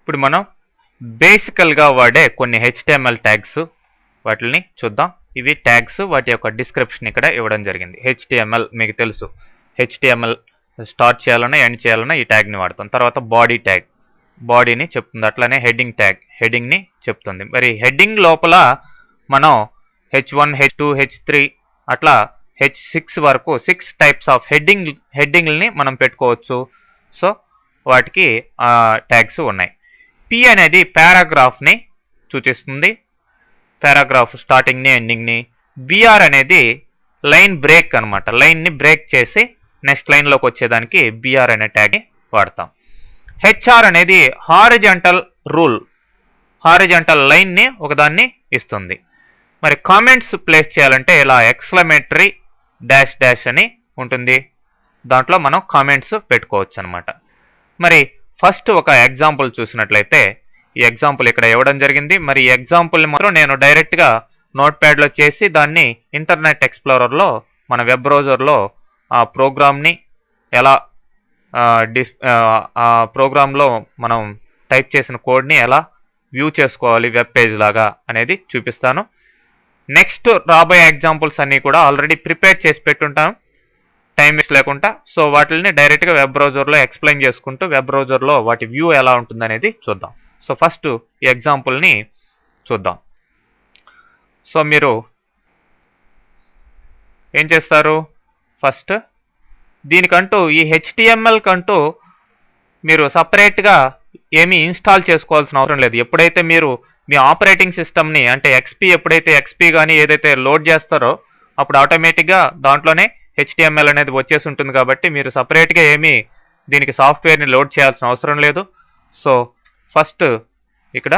ఇప్పుడు మనం బేసికల్గా వాడే కొన్ని HTML ట్యాగ్స్ వాటిని చూద్దాం. ఇవి ట్యాగ్స్, వాటి యొక్క డిస్క్రిప్షన్ ఇక్కడ ఇవ్వడం జరిగింది. HTML మీకు తెలుసు, HTML స్టార్ట్ చేయాలన్నా ఎండ్ చేయాలన్నా ఈ ట్యాగ్ని వాడతాం. తర్వాత బాడీ ట్యాగ్, బాడీని చెప్తుంది. అట్లానే హెడ్డింగ్ ట్యాగ్, హెడ్డింగ్ని చెప్తుంది. మరి హెడ్డింగ్ లోపల మనం H1, H2, H3 అట్లా H6 వరకు 6 టైప్స్ ఆఫ్ హెడ్డింగ్ని మనం పెట్టుకోవచ్చు. సో వాటికి ట్యాగ్స్ ఉన్నాయి. P అనేది పారాగ్రాఫ్ని సూచిస్తుంది, పారాగ్రాఫ్ స్టార్టింగ్ని ఎండింగ్ని. BR అనేది లైన్ బ్రేక్ అనమాట, లైన్ని బ్రేక్ చేసి నెక్స్ట్ లైన్లోకి వచ్చేదానికి BR అనే ట్యాగ్ని వాడతాం. HR అనేది హారిజాంటల్ రూల్, హారిజాంటల్ లైన్ని ఒకదాన్ని ఇస్తుంది. మరి కామెంట్స్ ప్లేస్ చేయాలంటే ఇలా ఎక్స్క్లమేటరీ డాష్ డాష్ అని ఉంటుంది, దాంట్లో మనం కామెంట్స్ పెట్టుకోవచ్చు అనమాట. మరి ఫస్ట్ ఒక ఎగ్జాంపుల్ చూసినట్లయితే ఈ ఎగ్జాంపుల్ ఇక్కడ ఇవ్వడం జరిగింది. మరి ఈ ఎగ్జాంపుల్ని మాత్రం నేను డైరెక్ట్గా నోట్ ప్యాడ్లో చేసి దాన్ని ఇంటర్నెట్ ఎక్స్ప్లోరర్లో, మన వెబ్ బ్రౌజర్లో ఆ ప్రోగ్రామ్ని ఎలా ఆ ప్రోగ్రాంలో మనం టైప్ చేసిన కోడ్ని ఎలా వ్యూ చేసుకోవాలి వెబ్ పేజ్ లాగా అనేది చూపిస్తాను. నెక్స్ట్ రాబోయే ఎగ్జాంపుల్స్ అన్నీ కూడా ఆల్రెడీ ప్రిపేర్ చేసి పెట్టుంటాను టైం వేస్ట్ లేకుండా. సో వాటిని డైరెక్ట్గా వెబ్ బ్రౌజర్లో ఎక్స్ప్లెయిన్ చేసుకుంటూ వెబ్ బ్రౌజర్లో వాటి వ్యూ ఎలా ఉంటుందనేది చూద్దాం. సో ఫస్ట్ ఈ ఎగ్జాంపుల్ని చూద్దాం. సో మీరు ఏం చేస్తారు, ఫస్ట్ దీనికంటూ ఈ HTML కంటూ మీరు సపరేట్గా ఏమీ ఇన్స్టాల్ చేసుకోవాల్సిన అవసరం లేదు. ఎప్పుడైతే మీరు మీ ఆపరేటింగ్ సిస్టమ్ని అంటే ఎప్పుడైతే XP కానీ ఏదైతే లోడ్ చేస్తారో అప్పుడు ఆటోమేటిక్గా దాంట్లోనే HTML అనేది వచ్చేసి ఉంటుంది. కాబట్టి మీరు సపరేట్గా ఏమీ దీనికి సాఫ్ట్వేర్ని లోడ్ చేయాల్సిన అవసరం లేదు. సో ఫస్ట్ ఇక్కడ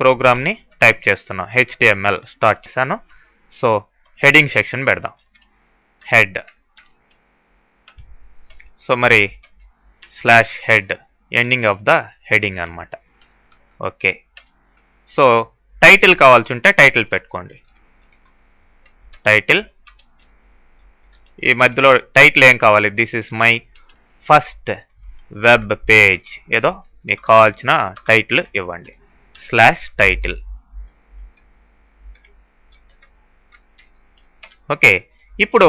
ప్రోగ్రామ్ని టైప్ చేస్తున్నాం, HTML స్టార్ట్ చేశాను. సో హెడ్డింగ్ సెక్షన్ పెడదాం, హెడ్. సో మరి /head ending of the heading అనమాట. ఓకే, సో టైటిల్ కావాల్సి ఉంటే టైటిల్ పెట్టుకోండి, టైటిల్. ఈ మధ్యలో టైటిల్ ఏం కావాలి, this is my first web page, ఏదో మీకు కావాల్సిన టైటిల్ ఇవ్వండి, /title. ఓకే, ఇప్పుడు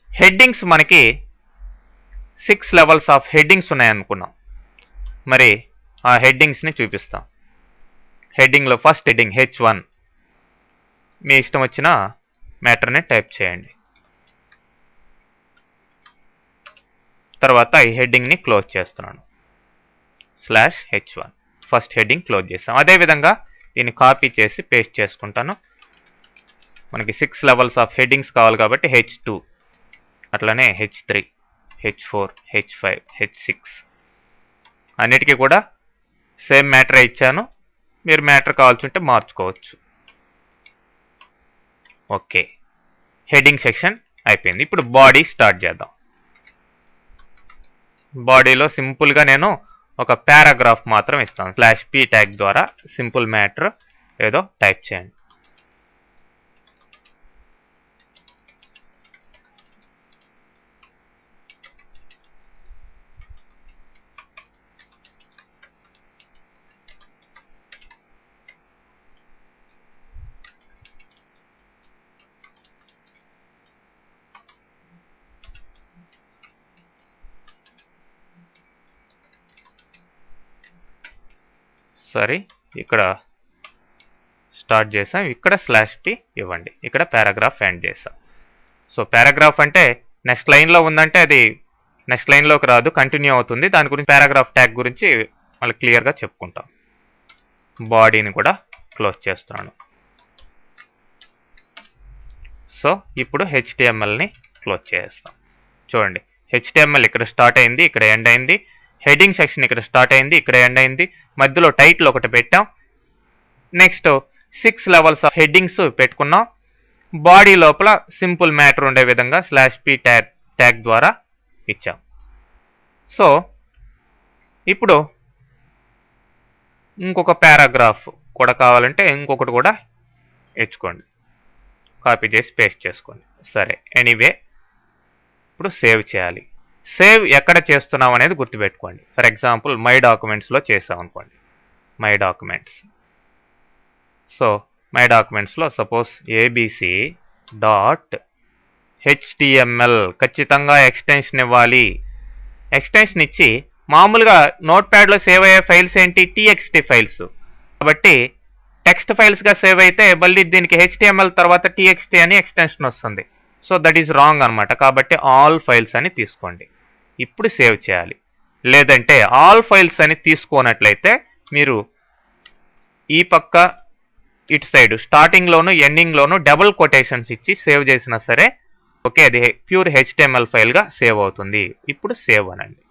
హెడ్డింగ్స్ మనకి 6 లెవెల్స్ ఆఫ్ హెడ్డింగ్స్ ఉన్నాయనుకున్నాం. మరి ఆ హెడ్డింగ్స్ని చూపిస్తాం. హెడ్డింగ్లో ఫస్ట్ హెడ్డింగ్ H1, మీ ఇష్టం వచ్చిన మ్యాటర్ని టైప్ చేయండి. తర్వాత ఈ హెడ్డింగ్ని క్లోజ్ చేస్తున్నాను, /H1. ఫస్ట్ హెడ్డింగ్ క్లోజ్ చేస్తాం. అదేవిధంగా దీన్ని కాపీ చేసి పేస్ట్ చేసుకుంటాను. మనకి 6 లెవెల్స్ ఆఫ్ హెడ్డింగ్స్ కావాలి కాబట్టి H2, అట్లనే H3, H4, H5, H6 అన్నిటికీ కూడా సేమ్ మ్యాటర్ ఇచ్చాను. మీరు మ్యాటర్ కావాల్సి ఉంటే మార్చుకోవచ్చు. ఓకే, హెడ్డింగ్ సెక్షన్ అయిపోయింది. ఇప్పుడు బాడీ స్టార్ట్ చేద్దాం. బాడీలో సింపుల్గా నేను ఒక పారాగ్రాఫ్ మాత్రం ఇస్తాను. /p ట్యాగ్ ద్వారా సింపుల్ మ్యాటర్ ఏదో టైప్ చేయండి. సారీ, ఇక్కడ స్టార్ట్ చేసాం, ఇక్కడ /p ఇవ్వండి, ఇక్కడ పారాగ్రాఫ్ ఎండ్ చేసాం. సో పారాగ్రాఫ్ అంటే నెక్స్ట్ లైన్లో ఉందంటే అది నెక్స్ట్ లైన్లోకి రాదు, కంటిన్యూ అవుతుంది. దాని గురించి పారాగ్రాఫ్ ట్యాగ్ గురించి మళ్ళీ క్లియర్గా చెప్పుకుంటాం. బాడీని కూడా క్లోజ్ చేస్తున్నాను. సో ఇప్పుడు HTMLని క్లోజ్ చేస్తాం. చూడండి, HTML ఇక్కడ స్టార్ట్ అయింది, ఇక్కడ ఎండ్ అయింది. హెడ్డింగ్ సెక్షన్ ఇక్కడ స్టార్ట్ అయింది, ఇక్కడ ఎండ్ అయింది. మధ్యలో టైటిల్ ఒకటి పెట్టాం. నెక్స్ట్ 6 లెవెల్స్ ఆఫ్ హెడ్డింగ్స్ పెట్టుకున్నాం. బాడీ లోపల సింపుల్ మ్యాటర్ ఉండే విధంగా /p ట్యాగ్ ద్వారా ఇచ్చాం. సో ఇప్పుడు ఇంకొక పారాగ్రాఫ్ కూడా కావాలంటే ఇంకొకటి కూడా ఇచ్చుకోండి, కాపీ చేసి పేస్ట్ చేసుకోండి. సరే, ఎనీవే ఇప్పుడు సేవ్ చేయాలి. సేవ్ ఎక్కడ చేస్తున్నాం అనేది గుర్తుపెట్టుకోండి. ఫర్ ఎగ్జాంపుల్ మై డాక్యుమెంట్స్లో చేసాం అనుకోండి, మై డాక్యుమెంట్స్. సో మై డాక్యుమెంట్స్లో సపోజ్ ఏబీసీ డాట్ హెచ్టిఎంఎల్ ఖచ్చితంగా ఎక్స్టెన్షన్ ఇవ్వాలి. ఎక్స్టెన్షన్ ఇచ్చి మామూలుగా నోట్ ప్యాడ్లో సేవ్ అయ్యే ఫైల్స్ ఏంటి, టీఎక్స్టీ ఫైల్స్. కాబట్టి టెక్స్ట్ ఫైల్స్గా సేవ్ అయితే మళ్ళీ దీనికి హెచ్టిఎంఎల్ తర్వాత టీఎక్స్టీ అని ఎక్స్టెన్షన్ వస్తుంది. సో దట్ ఈస్ రాంగ్ అనమాట. కాబట్టి ఆల్ ఫైల్స్ అని తీసుకోండి. ఇప్పుడు సేవ్ చేయాలి. లేదంటే ఆల్ ఫైల్స్ అని తీసుకోనట్లయితే మీరు ఈ పక్క ఇటు సైడ్ స్టార్టింగ్లోను ఎండింగ్లోను డబుల్ కొటేషన్స్ ఇచ్చి సేవ్ చేసినా సరే ఓకే, అది ప్యూర్ హెచ్టిఎంఎల్ ఫైల్గా సేవ్ అవుతుంది. ఇప్పుడు సేవ్ అనండి.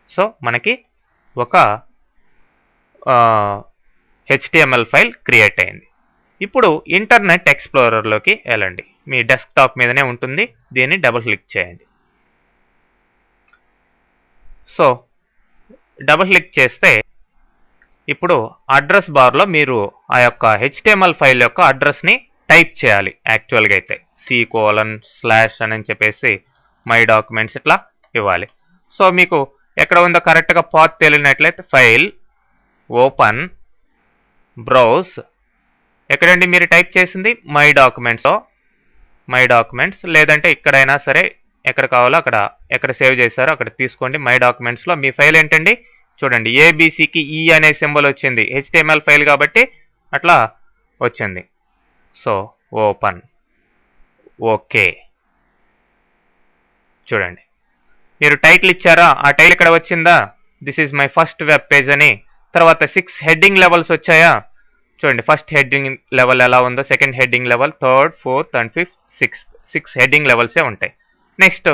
సో మనకి ఒక హెచ్టిఎంఎల్ ఫైల్ క్రియేట్ అయింది. ఇప్పుడు ఇంటర్నెట్ ఎక్స్ప్లోరర్లోకి వెళ్ళండి. మీ డెస్క్టాప్ మీదనే ఉంటుంది, దీన్ని డబుల్ క్లిక్ చేయండి. సో డబుల్ క్లిక్ చేస్తే ఇప్పుడు అడ్రస్ బార్లో మీరు ఆ యొక్క హెచ్టిఎంఎల్ ఫైల్ యొక్క అడ్రస్ని టైప్ చేయాలి. యాక్చువల్గా అయితే C:/ అని చెప్పేసి మై డాక్యుమెంట్స్ ఇట్లా ఇవ్వాలి. సో మీకు ఎక్కడ ఉందో కరెక్ట్గా పాత్ తెలియనట్లయితే ఫైల్ ఓపెన్ బ్రౌజ్, ఎక్కడండి మీరు టైప్ చేసింది మై డాక్యుమెంట్స్, లేదంటే ఇక్కడైనా సరే ఎక్కడ కావాలో అక్కడ, ఎక్కడ సేవ్ చేశారో అక్కడ తీసుకోండి. మై డాక్యుమెంట్స్లో మీ ఫైల్ ఏంటండి చూడండి, ఏబీసీకి ఈ అనే సింబల్ వచ్చింది, హెచ్టిఎంఎల్ ఫైల్ కాబట్టి అట్లా వచ్చింది. So open, okay. చూడండి మీరు టైటిల్ ఇచ్చారా, ఆ టైటిల్ ఇక్కడ వచ్చిందా, this is my first web page అని. తర్వాత 6 హెడ్డింగ్ లెవెల్స్ వచ్చాయా, చూడండి ఫస్ట్ హెడ్డింగ్ లెవెల్ ఎలా ఉందో, second heading level, third, fourth and fifth, 6 heading లెవెల్సే ఉంటాయి. నెక్స్ట్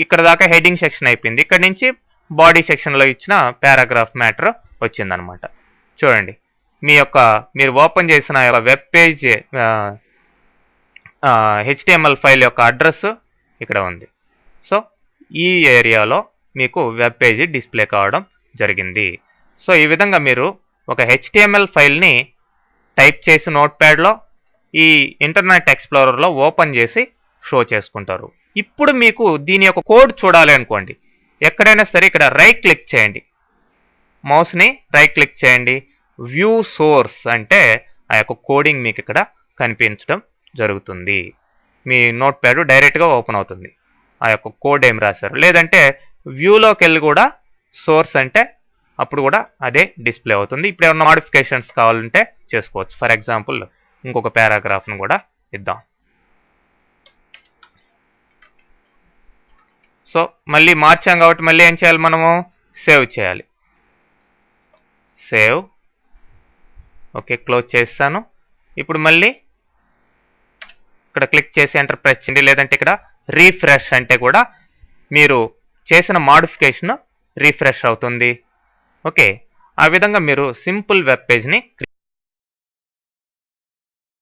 ఇక్కడ దాకా హెడ్డింగ్ సెక్షన్ అయిపోయింది. ఇక్కడ నుంచి బాడీ సెక్షన్లో ఇచ్చిన పారాగ్రాఫ్ మ్యాటర్ వచ్చిందనమాట. చూడండి మీరు ఓపెన్ చేసిన వెబ్ పేజ్ హెచ్టిఎంఎల్ ఫైల్ యొక్క అడ్రస్ ఇక్కడ ఉంది. సో ఈ ఏరియాలో మీకు వెబ్ పేజీ డిస్ప్లే కావడం జరిగింది. సో ఈ విధంగా మీరు ఒక హెచ్టిఎంఎల్ ఫైల్ని టైప్ చేసి నోట్ ప్యాడ్లో ఈ ఇంటర్నెట్ ఎక్స్ప్లోరర్లో ఓపెన్ చేసి షో చేసుకుంటారు. ఇప్పుడు మీకు దీని యొక్క కోడ్ చూడాలి అనుకోండి, ఎక్కడైనా సరే ఇక్కడ రైట్ క్లిక్ చేయండి, మౌస్ని రైట్ క్లిక్ చేయండి. వ్యూ సోర్స్ అంటే ఆ యొక్క కోడింగ్ మీకు ఇక్కడ కనిపించడం జరుగుతుంది. మీ నోట్ ప్యాడ్ డైరెక్ట్గా ఓపెన్ అవుతుంది, ఆ యొక్క కోడ్ ఏం రాశారు. లేదంటే వ్యూలోకి వెళ్ళి కూడా సోర్స్ అంటే అప్పుడు కూడా అదే డిస్ప్లే అవుతుంది. ఇప్పుడు ఏమన్నా మాడిఫికేషన్స్ కావాలంటే చేసుకోవచ్చు. ఫర్ ఎగ్జాంపుల్ ఇంకొక పారాగ్రాఫ్ను కూడా ఇద్దాం. సో మళ్ళీ మార్చాం కాబట్టి మళ్ళీ ఏం చేయాలి, మనము సేవ్ చేయాలి. సేవ్, ఓకే, క్లోజ్ చేస్తాను. ఇప్పుడు మళ్ళీ ఇక్కడ క్లిక్ చేసి ఎంటర్ ప్రెస్ చేయండి. లేదంటే ఇక్కడ రీఫ్రెష్ అంటే కూడా మీరు చేసిన మాడిఫికేషన్ రీఫ్రెష్ అవుతుంది. ఓకే, ఆ విధంగా మీరు సింపుల్ వెబ్ పేజ్ని